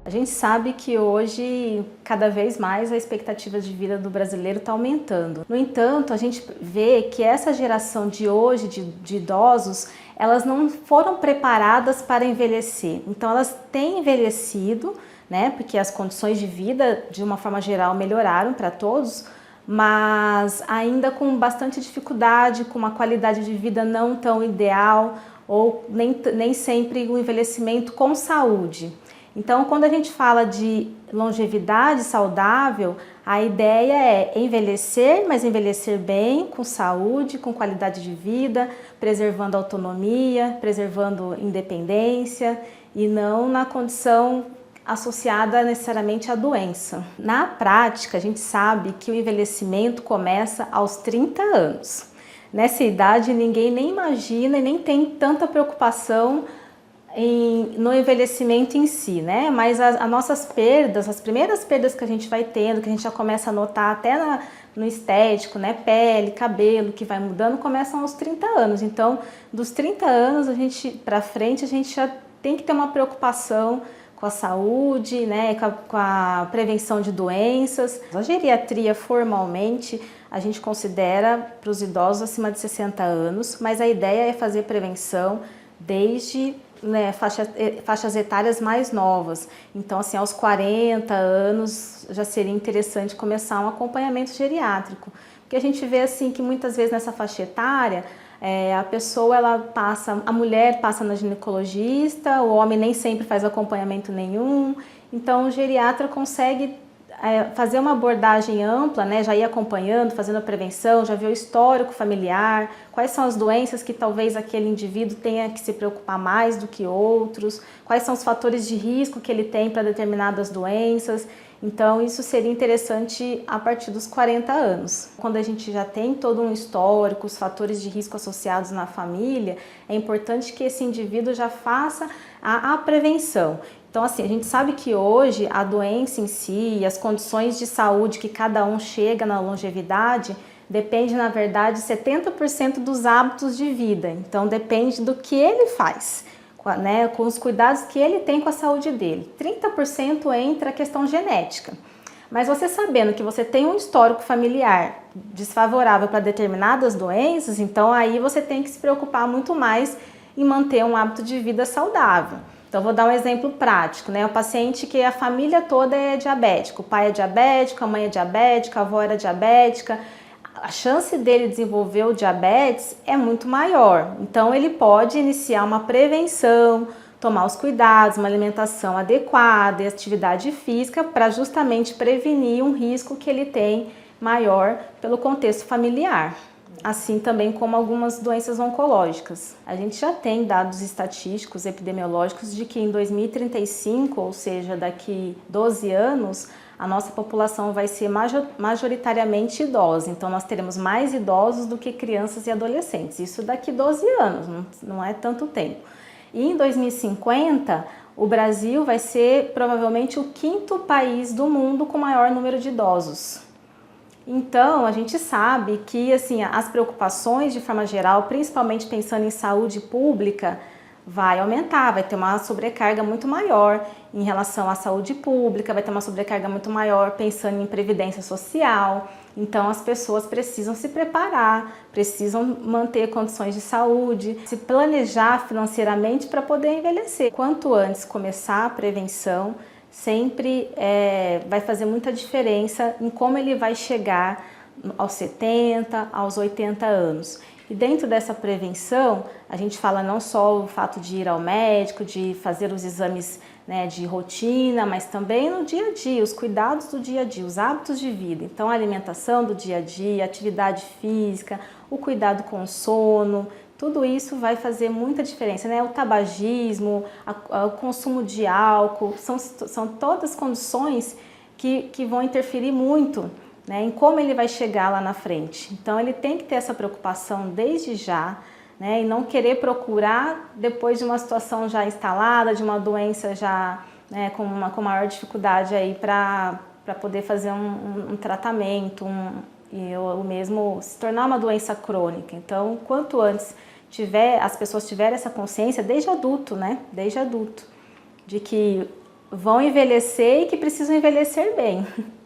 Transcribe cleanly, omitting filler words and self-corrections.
A gente sabe que hoje, cada vez mais, a expectativa de vida do brasileiro está aumentando. No entanto, a gente vê que essa geração de hoje, de idosos, elas não foram preparadas para envelhecer. Então, elas têm envelhecido, né, porque as condições de vida, de uma forma geral, melhoraram para todos, mas ainda com bastante dificuldade, com uma qualidade de vida não tão ideal, ou nem sempre o envelhecimento com saúde. Então, quando a gente fala de longevidade saudável, a ideia é envelhecer, mas envelhecer bem, com saúde, com qualidade de vida, preservando a autonomia, preservando independência e não na condição associada necessariamente à doença. Na prática, a gente sabe que o envelhecimento começa aos 30 anos. Nessa idade, ninguém nem imagina e nem tem tanta preocupação no envelhecimento em si, né? Mas as nossas perdas, as primeiras perdas que a gente vai tendo, que a gente já começa a notar até no estético, né? Pele, cabelo, que vai mudando, começam aos 30 anos. Então, dos 30 anos para frente, a gente já tem que ter uma preocupação com a saúde, né? Com a prevenção de doenças. A geriatria, formalmente, a gente considera para os idosos acima de 60 anos, mas a ideia é fazer prevenção desde faixas etárias mais novas. Então, assim, aos 40 anos já seria interessante começar um acompanhamento geriátrico. Porque a gente vê assim que muitas vezes nessa faixa etária, a pessoa, a mulher passa na ginecologista, o homem nem sempre faz acompanhamento nenhum. Então, o geriatra consegue fazer uma abordagem ampla, né, já ir acompanhando, fazendo a prevenção, já ver o histórico familiar, quais são as doenças que talvez aquele indivíduo tenha que se preocupar mais do que outros, quais são os fatores de risco que ele tem para determinadas doenças. Então, isso seria interessante a partir dos 40 anos. Quando a gente já tem todo um histórico, os fatores de risco associados na família, é importante que esse indivíduo já faça a prevenção. Então, assim, a gente sabe que hoje a doença em si, as condições de saúde que cada um chega na longevidade, depende, na verdade, 70% dos hábitos de vida. Então, depende do que ele faz, né, com os cuidados que ele tem com a saúde dele. 30% entra a questão genética. Mas você sabendo que você tem um histórico familiar desfavorável para determinadas doenças, então aí você tem que se preocupar muito mais em manter um hábito de vida saudável. Então, vou dar um exemplo prático, né? O paciente que a família toda é diabético, o pai é diabético, a mãe é diabética, a avó era diabética, a chance dele desenvolver o diabetes é muito maior. Então, ele pode iniciar uma prevenção, tomar os cuidados, uma alimentação adequada e atividade física para justamente prevenir um risco que ele tem maior pelo contexto familiar. Assim também como algumas doenças oncológicas. A gente já tem dados estatísticos, epidemiológicos de que em 2035, ou seja, daqui 12 anos, a nossa população vai ser majoritariamente idosa. Então, nós teremos mais idosos do que crianças e adolescentes. Isso daqui 12 anos, não é tanto tempo. E em 2050, o Brasil vai ser provavelmente o 5º país do mundo com maior número de idosos. Então, a gente sabe que assim, as preocupações de forma geral, principalmente pensando em saúde pública, vai aumentar, vai ter uma sobrecarga muito maior em relação à saúde pública, vai ter uma sobrecarga muito maior pensando em previdência social. Então, as pessoas precisam se preparar, precisam manter condições de saúde, se planejar financeiramente para poder envelhecer. Quanto antes começar a prevenção, sempre vai fazer muita diferença em como ele vai chegar aos 70, aos 80 anos. E dentro dessa prevenção, a gente fala não só o fato de ir ao médico, de fazer os exames, né, de rotina, mas também no dia a dia, os cuidados do dia a dia, os hábitos de vida. Então, a alimentação do dia a dia, a atividade física, o cuidado com o sono, tudo isso vai fazer muita diferença, né? O tabagismo, o consumo de álcool, são todas condições que vão interferir muito, né, em como ele vai chegar lá na frente. Então, ele tem que ter essa preocupação desde já, né, e não querer procurar depois de uma situação já instalada, de uma doença já, né, com maior dificuldade aí para poder fazer um tratamento, ou mesmo se tornar uma doença crônica. Então, quanto antes as pessoas tiverem essa consciência, desde adulto, né, desde adulto, de que vão envelhecer e que precisam envelhecer bem.